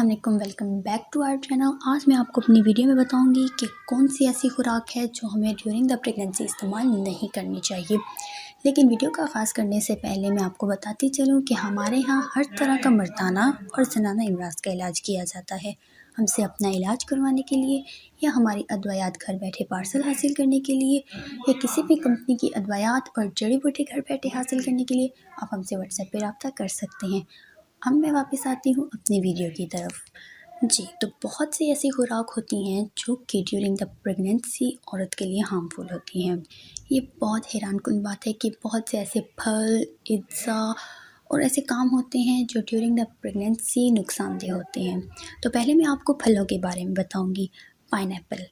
अस्सलाम वालेकुम, welcome back to our channel. आज मैं आपको अपनी वीडियो में बताऊंगी कि कौन सी ऐसी खुराक है जो हमें ड्यूरिंग द प्रेगनेंसी इस्तेमाल नहीं करनी चाहिए। लेकिन वीडियो का आगाज़ करने से पहले मैं आपको बताती चलूं कि हमारे यहाँ हर तरह का मर्दाना और ज़नाना इमराज़ का इलाज किया जाता है। हमसे अपना इलाज करवाने के लिए या हमारी अदवायात घर बैठे पार्सल हासिल करने के लिए या किसी भी कंपनी की अदवायात और जड़ी बूटी घर बैठे हासिल करने के लिए आप हमसे व्हाट्सएप पर रब्ता कर सकते हैं। अब मैं वापस आती हूँ अपनी वीडियो की तरफ। जी, तो बहुत सी ऐसी खुराक होती हैं जो कि ड्यूरिंग द प्रेगनेंसी औरत के लिए हार्मफुल होती हैं। ये बहुत हैरानकुन बात है कि बहुत से ऐसे फल, अज्जा और ऐसे काम होते हैं जो ड्यूरिंग द प्रेगनेंसी नुकसानदेह होते हैं। तो पहले मैं आपको फलों के बारे में बताऊंगी। Pineapple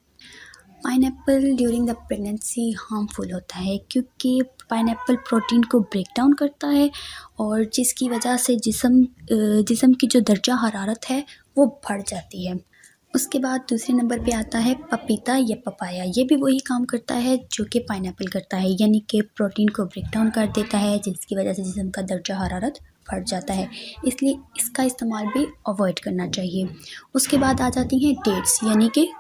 during the pregnancy harmful होता है क्योंकि पाइनएप्पल प्रोटीन को ब्रेक डाउन करता है और जिसकी वजह से जिस्म की जो दर्जा हरारत है वो बढ़ जाती है। उसके बाद दूसरे नंबर पे आता है पपीता या पपाया। ये भी वही काम करता है जो कि पाइनएप्पल करता है, यानी कि प्रोटीन को ब्रेक डाउन कर देता है जिसकी वजह से जिस्म का दर्जा हरारत बढ़ जाता है, इसलिए इसका इस्तेमाल भी अवॉइड करना चाहिए। उसके बाद आ जाती हैं डेट्स यानी कि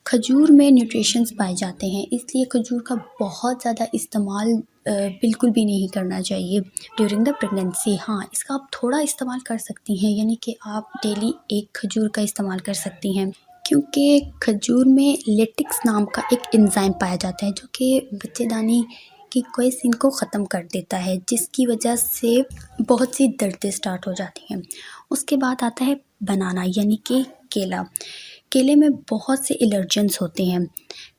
खजूर में न्यूट्रिशंस पाए जाते हैं, इसलिए खजूर का बहुत ज़्यादा इस्तेमाल बिल्कुल भी नहीं करना चाहिए ड्यूरिंग द प्रेगनेंसी। हाँ, इसका आप थोड़ा इस्तेमाल कर सकती हैं, यानी कि आप डेली एक खजूर का इस्तेमाल कर सकती हैं क्योंकि खजूर में लेटिक्स नाम का एक एंजाइम पाया जाता है जो कि बच्चेदानी की क्वेसीन को ख़त्म कर देता है, जिसकी वजह से बहुत सी दर्दें स्टार्ट हो जाती हैं। उसके बाद आता है बनाना यानी कि केले में बहुत से एलर्जेंस होते हैं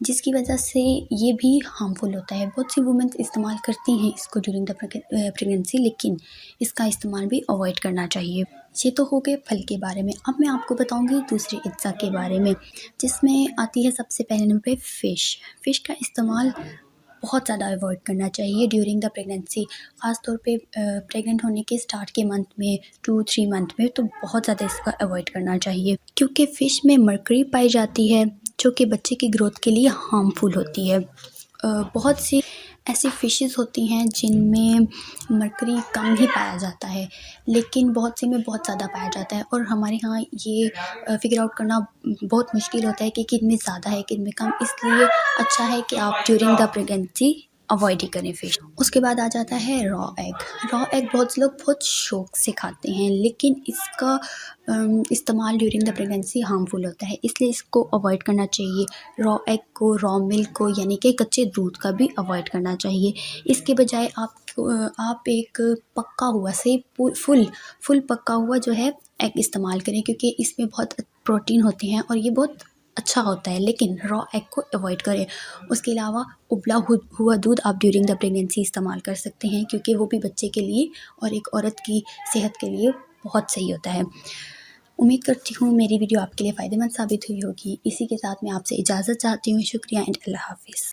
जिसकी वजह से ये भी हार्मफुल होता है। बहुत सी वुमेन इस्तेमाल करती हैं इसको ड्यूरिंग द प्रेगनेंसी, लेकिन इसका इस्तेमाल भी अवॉइड करना चाहिए। ये तो हो गए फल के बारे में। अब मैं आपको बताऊंगी दूसरे अज्जा के बारे में, जिसमें आती है सबसे पहले नंबर पे फ़िश का इस्तेमाल बहुत ज़्यादा अवॉइड करना चाहिए ड्यूरिंग द प्रेगनेंसी। ख़ास तौर पे प्रेग्नेंट होने के स्टार्ट के मंथ में 2-3 मंथ में तो बहुत ज़्यादा इसका अवॉइड करना चाहिए क्योंकि फ़िश में मरकरी पाई जाती है जो कि बच्चे की ग्रोथ के लिए हार्मफुल होती है। बहुत सी ऐसी फ़िशेस होती हैं जिनमें मरकरी कम ही पाया जाता है, लेकिन बहुत सी में बहुत ज़्यादा पाया जाता है और हमारे यहाँ ये फिगर आउट करना बहुत मुश्किल होता है कि किन में ज़्यादा है किन में कम, इसलिए अच्छा है कि आप ड्यूरिंग द प्रेगनेंसी अवॉइड ही करें फ़िश। उसके बाद आ जाता है रॉ एग बहुत से लोग बहुत शौक से खाते हैं, लेकिन इसका इस्तेमाल ड्यूरिंग द प्रेगनेंसी हार्मफुल होता है, इसलिए इसको अवॉइड करना चाहिए। रॉ एग को, रॉ मिल्क को यानी कि कच्चे दूध का भी अवॉइड करना चाहिए। इसके बजाय आप एक पका हुआ से फुल पका हुआ जो है एग इस्तेमाल करें क्योंकि इसमें बहुत प्रोटीन होते हैं और ये बहुत अच्छा होता है, लेकिन रॉ एग को अवॉइड करें। उसके अलावा उबला हुआ दूध आप ड्यूरिंग द प्रेगनेंसी इस्तेमाल कर सकते हैं क्योंकि वो भी बच्चे के लिए और एक औरत की सेहत के लिए बहुत सही होता है। उम्मीद करती हूँ मेरी वीडियो आपके लिए फ़ायदेमंद साबित हुई होगी। इसी के साथ मैं आपसे इजाज़त चाहती हूँ। शुक्रिया एंड अल्लाह हाफ़िज़।